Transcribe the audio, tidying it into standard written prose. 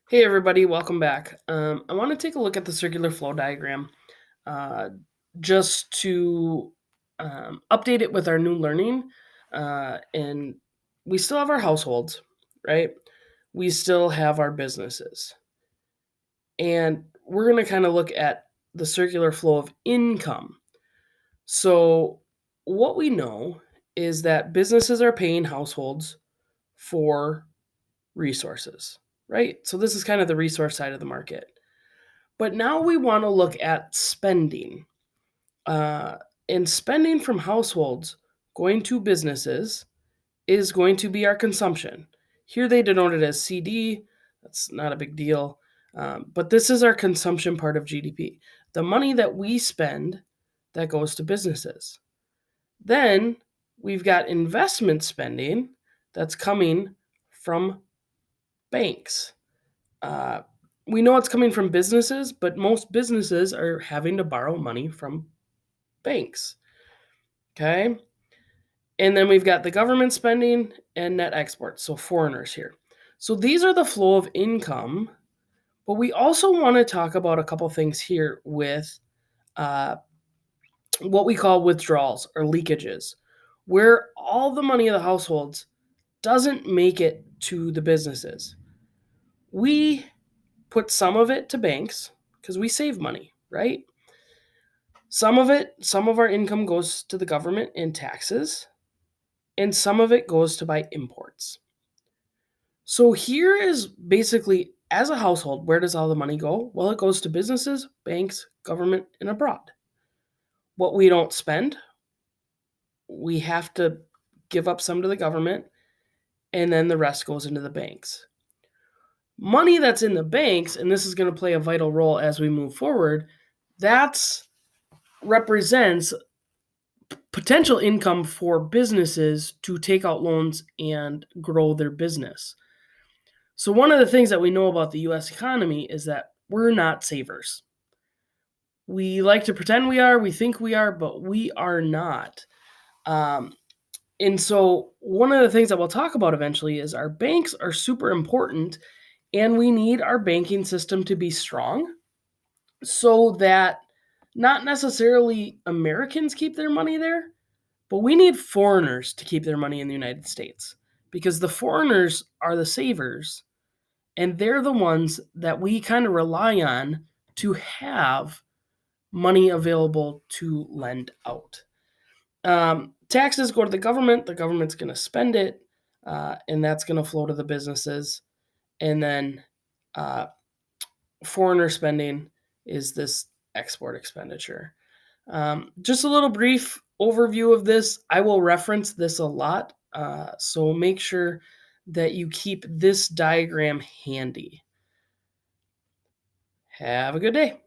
Hey everybody, welcome back. I want to take a look at the circular flow diagram uh, just to update it with our new learning. And we still have our households, right? We still have our businesses. And we're going to kind of look at the circular flow of income. So, what we know is that businesses are paying households for resources, right? So, this is kind of the resource side of the market. But now we want to look at spending. Uh, and spending from households going to businesses is going to be our consumption. Here they denote it as CD. That's not a big deal. But this is our consumption part of GDP. The money that we spend that goes to businesses. Then we've got investment spending that's coming from banks. Uh, we know it's coming from businesses, but most businesses are having to borrow money from banks. Okay. And then we've got the government spending and net exports, so foreigners here. So these are the flow of income, but we also want to talk about a couple things here with uh, what we call withdrawals or leakages, where all the money of the households doesn't make it to the businesses. We put some of it to banks because we save money, right? Some of our income goes to the government in taxes, and some of it goes to buy imports. So here is basically, as a household, where does all the money go? Well, it goes to businesses, banks, government, and abroad. What we don't spend, we have to give up some to the government, and then the rest goes into the banks. Money that's in the banks, and this is going to play a vital role as we move forward, that's represents potential income for businesses to take out loans and grow their business. So, one of the things that we know about the US economy is that we're not savers. We like to pretend we are, we think we are, but we are not. Um, and so, one of the things that we'll talk about eventually is our banks are super important, and we need our banking system to be strong so that not necessarily Americans keep their money there, but we need foreigners to keep their money in the United States because the foreigners are the savers and they're the ones that we kind of rely on to have money available to lend out. Taxes go to the government's going to spend it, and that's going to flow to the businesses. And then uh, foreigner spending is this export expenditure. Just a little brief overview of this. I will reference this a lot, so make sure that you keep this diagram handy. Have a good day.